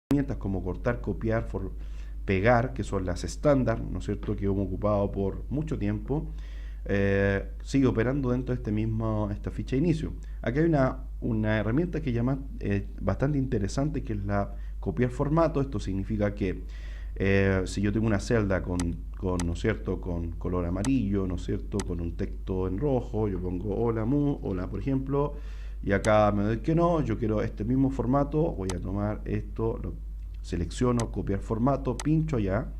herramientas como cortar, copiar, pegar, que son las estándar, ¿no es cierto?, que hemos ocupado por mucho tiempo, sigue operando dentro de esta ficha de inicio. Aquí hay una herramienta que llama bastante interesante, que es la copiar formato. Esto significa que si yo tengo una celda ¿no es cierto?, con color amarillo, ¿no es cierto?, con un texto en rojo, yo pongo hola hola, por ejemplo, y acá me doy que no, yo quiero este mismo formato, voy a tomar esto, lo selecciono, copiar formato, pincho allá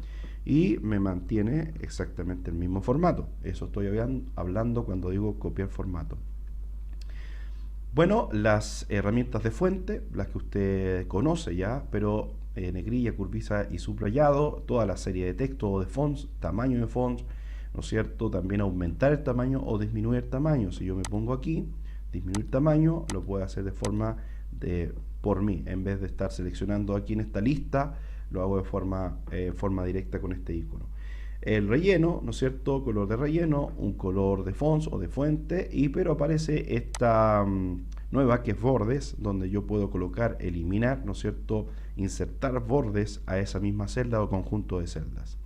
y me mantiene exactamente el mismo formato. Eso estoy hablando cuando digo copiar formato. Bueno, las herramientas de fuente, las que usted conoce ya, pero negrilla, cursiva y subrayado, toda la serie de texto o de fonts, tamaño de fonts, ¿no es cierto? También aumentar el tamaño o disminuir el tamaño. Si yo me pongo aquí, disminuir tamaño, lo puedo hacer de forma por mí. En vez de estar seleccionando aquí en esta lista, lo hago de forma directa con este icono. El relleno, ¿no es cierto?, color de relleno, un color de fonts o de fuente, pero aparece esta nueva que es bordes, donde yo puedo colocar, eliminar, ¿no es cierto?, insertar bordes a esa misma celda o conjunto de celdas.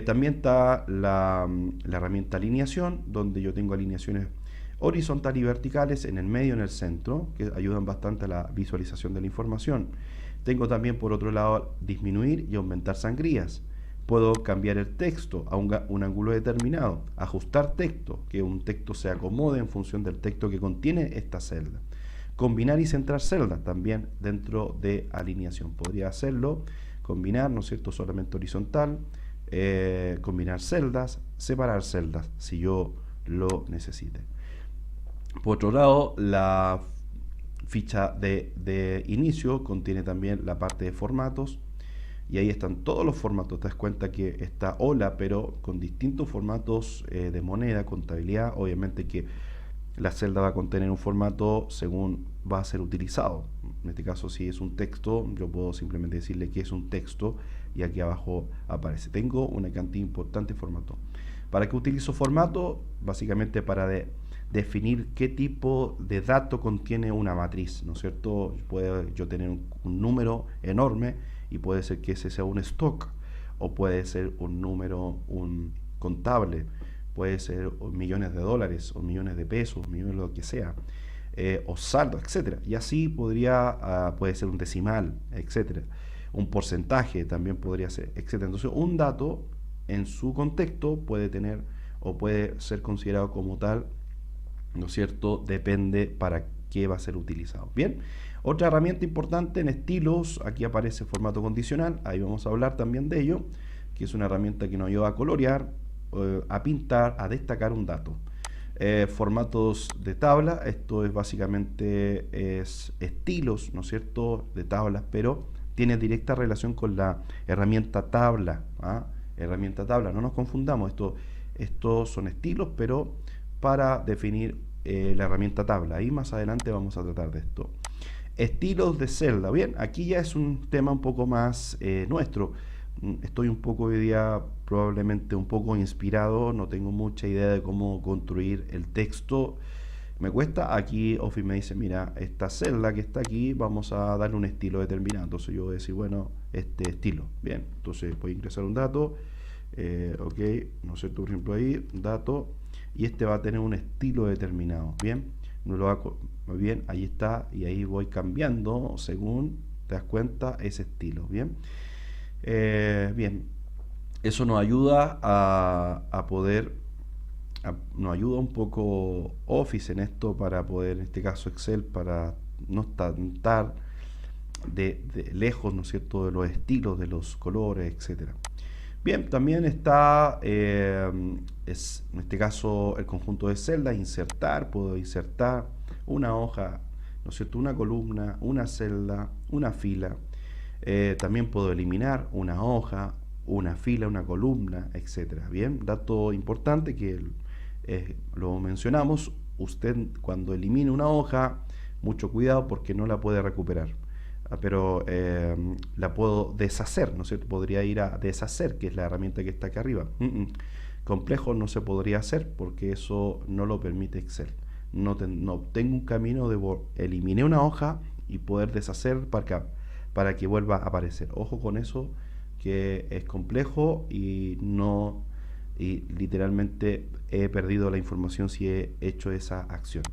También está la herramienta alineación, donde yo tengo alineaciones horizontales y verticales en el medio y en el centro, que ayudan bastante a la visualización de la información. Tengo también, por otro lado, disminuir y aumentar sangrías. Puedo cambiar el texto a un ángulo determinado, ajustar texto, que un texto se acomode en función del texto que contiene esta celda. Combinar y centrar celdas también dentro de alineación. Podría hacerlo, combinar, ¿no es cierto?, solamente horizontal, combinar celdas, separar celdas, si yo lo necesite. Por otro lado, la ficha de inicio contiene también la parte de formatos, y ahí están todos los formatos. Te das cuenta que está hola, pero con distintos formatos de moneda, contabilidad. Obviamente que la celda va a contener un formato según va a ser utilizado. En este caso, si es un texto, yo puedo simplemente decirle que es un texto y aquí abajo aparece. Tengo una cantidad importante de formatos. ¿Para qué utilizo formato? Básicamente para definir qué tipo de dato contiene una matriz, ¿no es cierto? Puedo yo tener un número enorme y puede ser que ese sea un stock, o puede ser un número contable, puede ser millones de dólares o millones de pesos, millones de lo que sea, o saldo, etcétera. Y así puede ser un decimal, etcétera. Un porcentaje también podría ser, etcétera. Entonces, un dato en su contexto puede tener o puede ser considerado como tal, ¿no es cierto? Depende para qué va a ser utilizado. Bien, otra herramienta importante en estilos, aquí aparece formato condicional, ahí vamos a hablar también de ello, que es una herramienta que nos ayuda a colorear, a pintar, a destacar un dato. Formatos de tabla, esto es básicamente estilos, ¿no es cierto?, de tablas, pero tiene directa relación con la herramienta tabla. Herramienta tabla, no nos confundamos, estos son estilos, pero para definir la herramienta tabla. Ahí más adelante vamos a tratar de esto. Estilos de celda. Bien, aquí ya es un tema un poco más nuestro. Estoy un poco hoy día probablemente un poco inspirado, no tengo mucha idea de cómo construir el texto. Me cuesta. Aquí Office me dice, mira, esta celda que está aquí, vamos a darle un estilo determinado. Entonces yo voy a decir, bueno, este estilo. Bien, entonces voy a ingresar un dato. Ok, no sé, por ejemplo ahí, dato, y este va a tener un estilo determinado. Bien, no lo hago muy bien, ahí está, y ahí voy cambiando según te das cuenta ese estilo. Bien, bien, eso nos ayuda a poder, nos ayuda un poco Office en esto para poder, en este caso Excel, para no estar de lejos, ¿no es cierto?, de los estilos, de los colores, etcétera. Bien, también está, en este caso, el conjunto de celdas, insertar, puedo insertar una hoja, ¿no es cierto?, una columna, una celda, una fila. También puedo eliminar una hoja, una fila, una columna, etcétera. Bien, dato importante que lo mencionamos, usted cuando elimine una hoja, mucho cuidado porque no la puede recuperar. Pero la puedo deshacer, ¿no es cierto? Podría ir a deshacer, que es la herramienta que está acá arriba. Complejo no se podría hacer porque eso no lo permite Excel. No tengo un camino de eliminar una hoja y poder deshacer para que vuelva a aparecer. Ojo con eso, que es complejo y no, y literalmente he perdido la información si he hecho esa acción.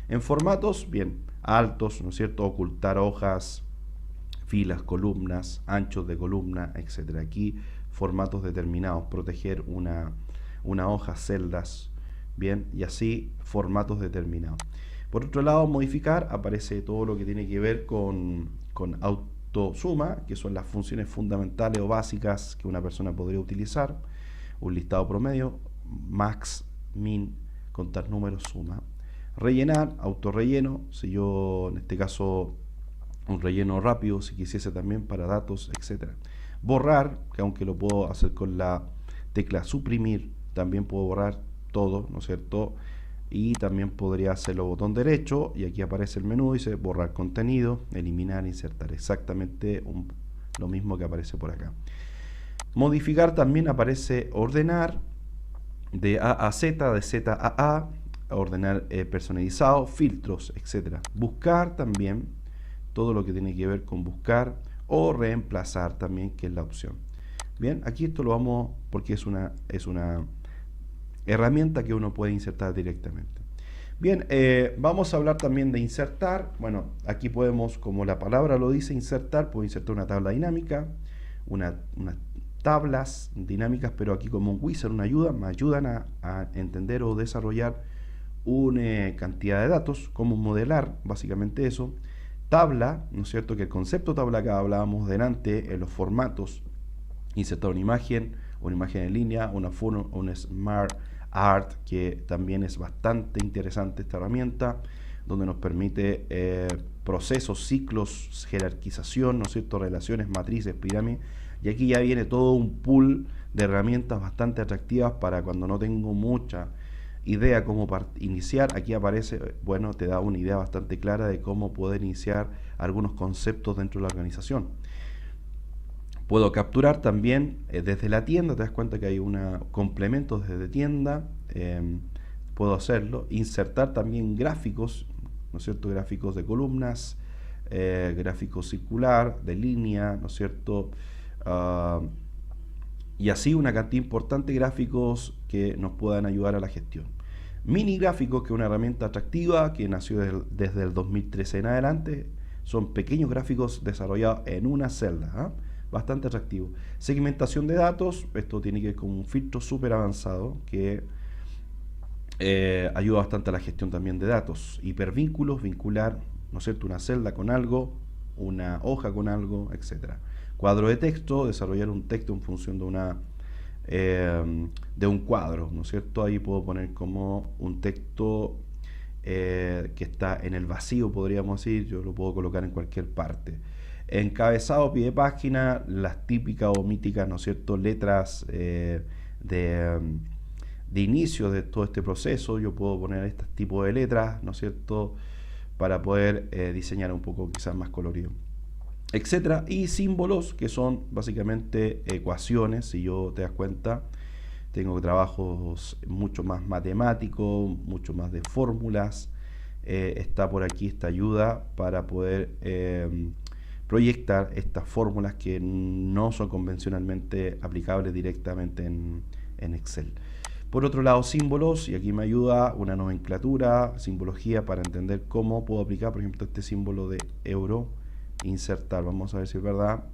En formatos, bien, altos, ¿no es cierto? Ocultar hojas, filas, columnas, anchos de columna, etcétera. Aquí formatos determinados, proteger una hoja, celdas, bien, y así formatos determinados. Por otro lado, modificar, aparece todo lo que tiene que ver con autosuma, que son las funciones fundamentales o básicas que una persona podría utilizar. Un listado promedio, max, min, contar números, suma. Rellenar, autorrelleno, si yo en este caso un relleno rápido, si quisiese también para datos, etcétera. Borrar, que aunque lo puedo hacer con la tecla suprimir, también puedo borrar todo, ¿no es cierto? Y también podría hacerlo botón derecho y aquí aparece el menú, dice borrar contenido, eliminar, insertar, exactamente lo mismo que aparece por acá. Modificar, también aparece ordenar de A a Z, de Z a A, ordenar personalizado, filtros, etcétera. Buscar también, todo lo que tiene que ver con buscar, o reemplazar también, que es la opción. Bien, aquí esto lo vamos, porque es una herramienta que uno puede insertar directamente. Bien, vamos a hablar también de insertar. Bueno, aquí podemos, como la palabra lo dice, insertar, puedo insertar una tabla dinámica, unas tablas dinámicas, pero aquí como un wizard, una ayuda, me ayudan a entender o desarrollar una cantidad de datos, cómo modelar, básicamente eso. Tabla, ¿no es cierto? Que el concepto tabla que hablábamos delante, en los formatos, insertar una imagen en línea, una foto, un smart art, que también es bastante interesante esta herramienta, donde nos permite procesos, ciclos, jerarquización, ¿no es cierto? Relaciones, matrices, pirámides, y aquí ya viene todo un pool de herramientas bastante atractivas para cuando no tengo mucha idea cómo iniciar. Aquí aparece, bueno, te da una idea bastante clara de cómo poder iniciar algunos conceptos dentro de la organización. Puedo capturar también desde la tienda, te das cuenta que hay complementos desde tienda, puedo hacerlo. Insertar también gráficos, ¿no es cierto? Gráficos de columnas, gráfico circular, de línea, ¿no es cierto? Y así una cantidad importante de gráficos que nos puedan ayudar a la gestión. Mini gráficos, que es una herramienta atractiva que nació desde el 2013 en adelante, son pequeños gráficos desarrollados en una celda, ¿eh? Bastante atractivo. Segmentación de datos, esto tiene que ver con un filtro súper avanzado que ayuda bastante a la gestión también de datos. Hipervínculos, vincular, ¿no es cierto?, una celda con algo, una hoja con algo, etcétera. Cuadro de texto, desarrollar un texto en función de un cuadro, ¿no es cierto? Ahí puedo poner como un texto que está en el vacío, podríamos decir, yo lo puedo colocar en cualquier parte. Encabezado, pie de página, las típicas o míticas, ¿no es cierto?, letras de inicio de todo este proceso. Yo puedo poner este tipo de letras, ¿no es cierto?, para poder diseñar un poco quizás más colorido, etcétera. Y símbolos, que son básicamente ecuaciones. Si yo te das cuenta, tengo trabajos mucho más matemáticos, mucho más de fórmulas. Está por aquí esta ayuda para poder proyectar estas fórmulas que no son convencionalmente aplicables directamente en Excel. Por otro lado, símbolos, y aquí me ayuda una nomenclatura, simbología, para entender cómo puedo aplicar, por ejemplo, este símbolo de euro. Insertar, vamos a ver si es verdad,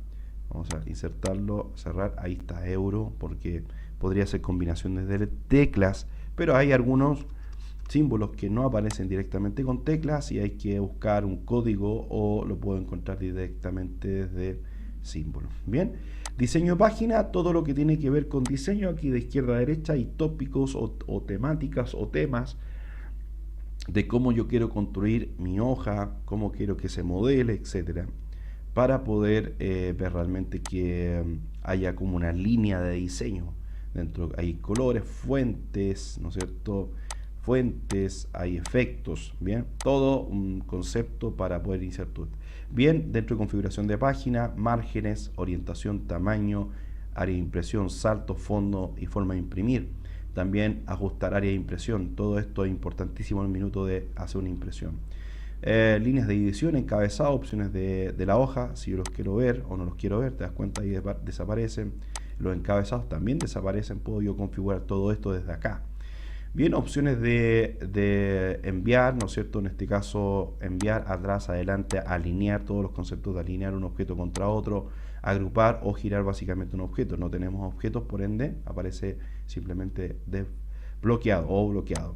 vamos a insertarlo, cerrar, ahí está, euro, porque podría ser combinaciones de teclas, pero hay algunos símbolos que no aparecen directamente con teclas y hay que buscar un código o lo puedo encontrar directamente desde símbolos. Bien, diseño de página, todo lo que tiene que ver con diseño, aquí de izquierda a derecha hay tópicos o temáticas o temas de cómo yo quiero construir mi hoja, cómo quiero que se modele, etcétera, para poder ver realmente que haya como una línea de diseño. Dentro hay colores, fuentes, ¿no es cierto?, fuentes, hay efectos, bien, todo un concepto para poder iniciar todo. Bien, dentro de configuración de página, márgenes, orientación, tamaño, área de impresión, salto, fondo y forma de imprimir. También ajustar área de impresión, todo esto es importantísimo en el minuto de hacer una impresión. Líneas de edición, encabezado, opciones de la hoja, si yo los quiero ver o no los quiero ver, te das cuenta ahí desaparecen. Los encabezados también desaparecen, puedo yo configurar todo esto desde acá. Bien, opciones de enviar, ¿no es cierto? En este caso, enviar atrás, adelante, alinear todos los conceptos de alinear un objeto contra otro, agrupar o girar básicamente un objeto. No tenemos objetos, por ende, aparece simplemente bloqueado o bloqueado.